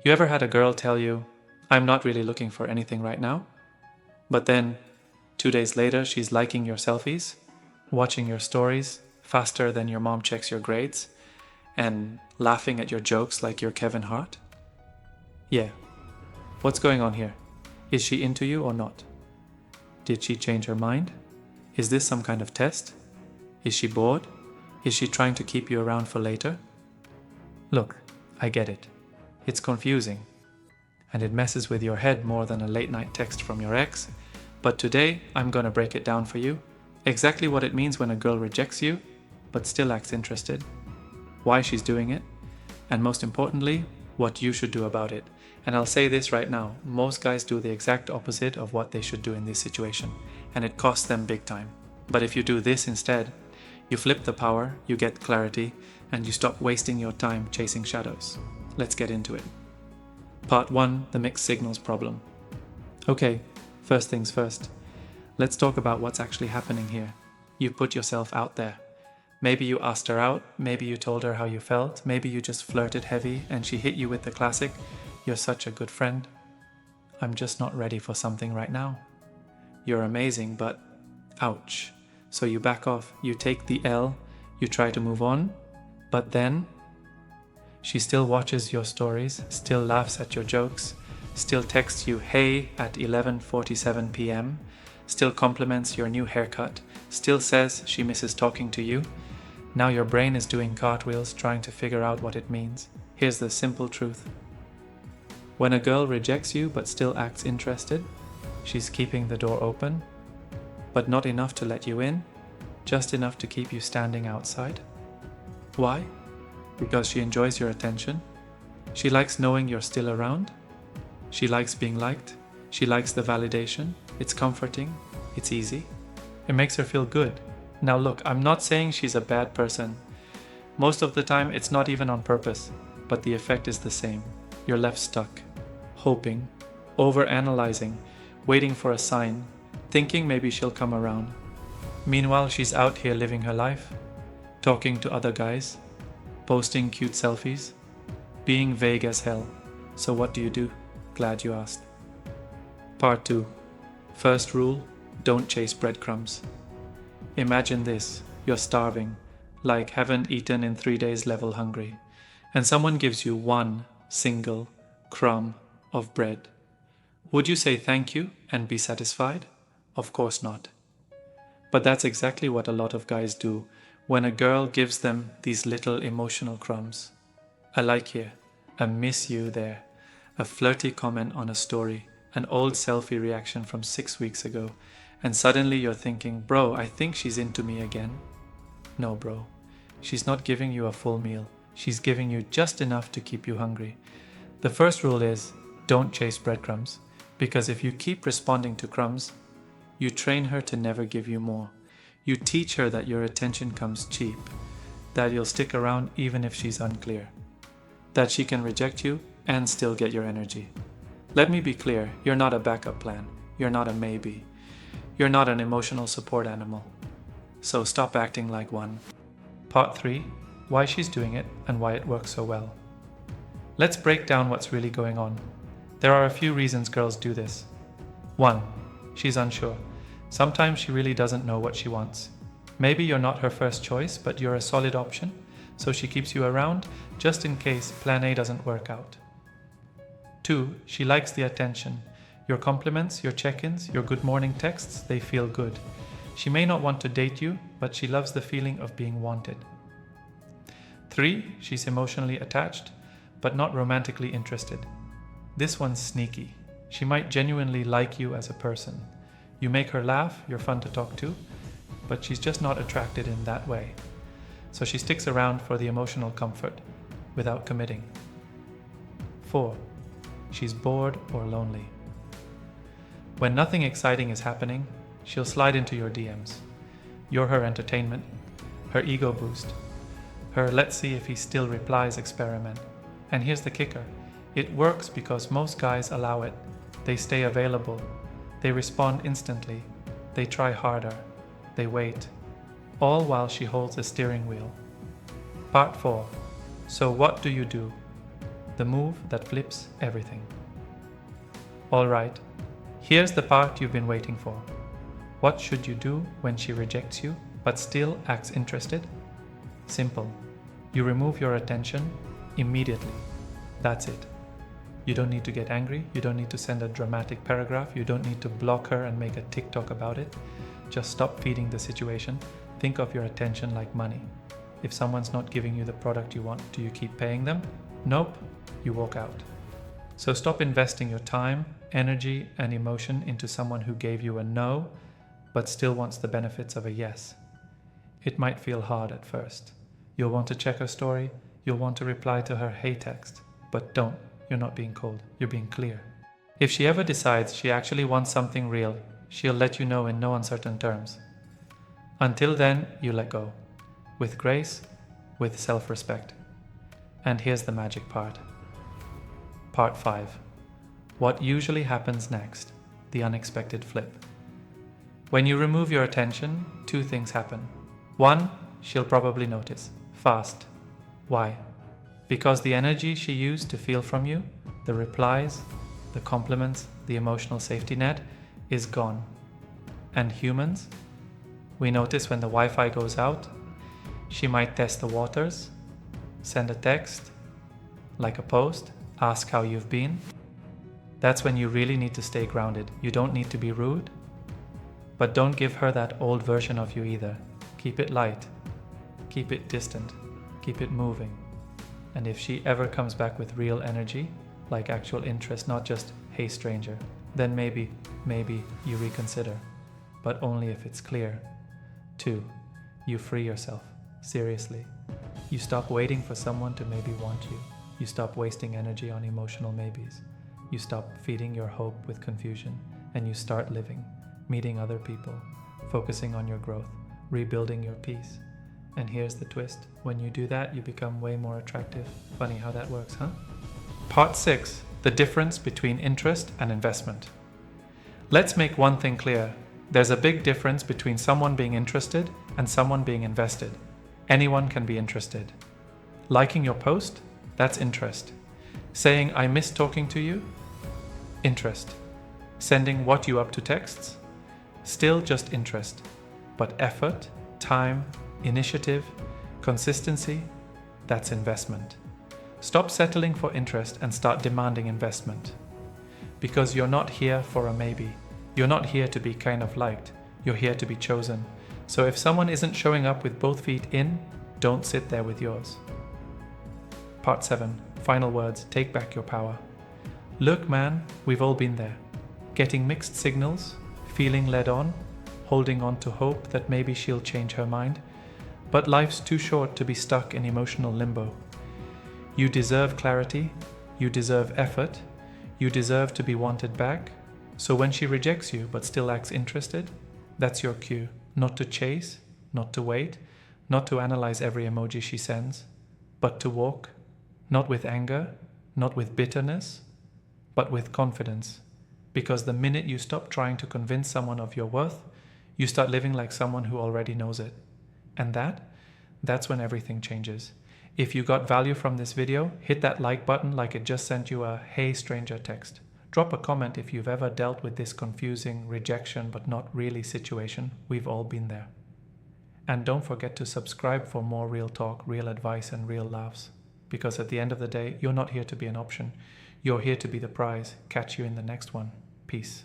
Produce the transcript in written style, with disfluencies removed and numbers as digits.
You ever had a girl tell you, "I'm not really looking for anything right now," but then 2 days later she's liking your selfies, watching your stories faster than your mom checks your grades, and laughing at your jokes like you're Kevin Hart? Yeah. What's going on here? Is she into you or not? Did she change her mind? Is this some kind of test? Is she bored? Is she trying to keep you around for later? Look, I get it. It's confusing, and it messes with your head more than a late night text from your ex, but today I'm gonna break it down for you, exactly what it means when a girl rejects you, but still acts interested, why she's doing it, and most importantly, what you should do about it. And I'll say this right now, most guys do the exact opposite of what they should do in this situation, and it costs them big time. But if you do this instead, you flip the power, you get clarity, and you stop wasting your time chasing shadows. Let's get into it. Part 1, the mixed signals problem. Okay, first things first. Let's talk about what's actually happening here. You put yourself out there. Maybe you asked her out, maybe you told her how you felt, maybe you just flirted heavy and she hit you with the classic, "You're such a good friend. I'm just not ready for something right now. You're amazing, but ouch." So you back off, you take the L, you try to move on, but then she still watches your stories, still laughs at your jokes, still texts you "hey" at 11:47 p.m., still compliments your new haircut, still says she misses talking to you. Now your brain is doing cartwheels trying to figure out what it means. Here's the simple truth. When a girl rejects you but still acts interested, she's keeping the door open, but not enough to let you in, just enough to keep you standing outside. Why? Because she enjoys your attention. She likes knowing you're still around. She likes being liked. She likes the validation. It's comforting. It's easy. It makes her feel good. Now look, I'm not saying she's a bad person. Most of the time it's not even on purpose, but the effect is the same. You're left stuck, hoping, over-analyzing, waiting for a sign, thinking maybe she'll come around. Meanwhile, she's out here living her life, talking to other guys, posting cute selfies, being vague as hell. So what do? Glad you asked. Part 2. First rule, don't chase breadcrumbs. Imagine this, you're starving, like haven't eaten in 3 days level hungry, and someone gives you one single crumb of bread. Would you say thank you and be satisfied? Of course not. But that's exactly what a lot of guys do when a girl gives them these little emotional crumbs. A like here, a miss you there, a flirty comment on a story, an old selfie reaction from 6 weeks ago, and suddenly you're thinking, bro, I think she's into me again. No, bro. She's not giving you a full meal. She's giving you just enough to keep you hungry. The first rule is, don't chase breadcrumbs, because if you keep responding to crumbs, you train her to never give you more. You teach her that your attention comes cheap, that you'll stick around even if she's unclear, that she can reject you and still get your energy. Let me be clear, you're not a backup plan. You're not a maybe. You're not an emotional support animal. So stop acting like one. Part 3. Why she's doing it and why it works so well. Let's break down what's really going on. There are a few reasons girls do this. 1. She's unsure. Sometimes she really doesn't know what she wants. Maybe you're not her first choice, but you're a solid option, so she keeps you around just in case plan A doesn't work out. 2. She likes the attention. Your compliments, your check-ins, your good morning texts, they feel good. She may not want to date you, but she loves the feeling of being wanted. 3. She's emotionally attached, but not romantically interested. This one's sneaky. She might genuinely like you as a person. You make her laugh, you're fun to talk to, but she's just not attracted in that way. So she sticks around for the emotional comfort, without committing. 4. She's bored or lonely. When nothing exciting is happening, she'll slide into your DMs. You're her entertainment, her ego boost, her let's see if he still replies experiment. And here's the kicker. It works because most guys allow it. They stay available. They respond instantly. They try harder. They wait. All while she holds the steering wheel. Part 4. So what do? The the move that flips everything. Alright, here's the part you've been waiting for. What should you do when she rejects you but still acts interested? Simple. You remove your attention immediately. That's it. You don't need to get angry. You don't need to send a dramatic paragraph. You don't need to block her and make a TikTok about it. Just stop feeding the situation. Think of your attention like money. If someone's not giving you the product you want, do you keep paying them? Nope. You walk out. So stop investing your time, energy, and emotion into someone who gave you a no, but still wants the benefits of a yes. It might feel hard at first. You'll want to check her story. You'll want to reply to her hey text. But don't. You're not being cold. You're being clear. If she ever decides she actually wants something real, she'll let you know in no uncertain terms. Until then, you let go. With grace, with self-respect. And here's the magic part. Part 5. What usually happens next? The unexpected flip. When you remove your attention, two things happen. One, she'll probably notice. Fast. Why? Because the energy she used to feel from you, the replies, the compliments, the emotional safety net, is gone. And humans? We notice when the Wi-Fi goes out, she might test the waters, send a text, like a post, ask how you've been. That's when you really need to stay grounded. You don't need to be rude, but don't give her that old version of you either. Keep it light, keep it distant, keep it moving. And if she ever comes back with real energy, like actual interest, not just, hey stranger, then maybe you reconsider, but only if it's clear. 2, you free yourself, seriously. You stop waiting for someone to maybe want you. You stop wasting energy on emotional maybes. You stop feeding your hope with confusion, and you start living, meeting other people, focusing on your growth, rebuilding your peace. And here's the twist. When you do that, you become way more attractive. Funny how that works, huh? Part 6. The difference between interest and investment. Let's make one thing clear. There's a big difference between someone being interested and someone being invested. Anyone can be interested. Liking your post? That's interest. Saying, I miss talking to you? Interest. Sending what you up to texts? Still just interest. But effort, time, initiative, consistency, that's investment. Stop settling for interest and start demanding investment. Because you're not here for a maybe. You're not here to be kind of liked. You're here to be chosen. So if someone isn't showing up with both feet in, don't sit there with yours. Part 7. Final words. Take back your power. Look, man, we've all been there. Getting mixed signals, feeling led on, holding on to hope that maybe she'll change her mind. But life's too short to be stuck in emotional limbo. You deserve clarity, you deserve effort, you deserve to be wanted back. So when she rejects you but still acts interested, that's your cue. Not to chase, not to wait, not to analyze every emoji she sends, but to walk, not with anger, not with bitterness, but with confidence. Because the minute you stop trying to convince someone of your worth, you start living like someone who already knows it. And that's when everything changes. If you got value from this video, hit that like button like it just sent you a hey stranger text. Drop a comment if you've ever dealt with this confusing rejection but not really situation. We've all been there. And don't forget to subscribe for more real talk, real advice, and real laughs. Because at the end of the day, you're not here to be an option. You're here to be the prize. Catch you in the next one. Peace.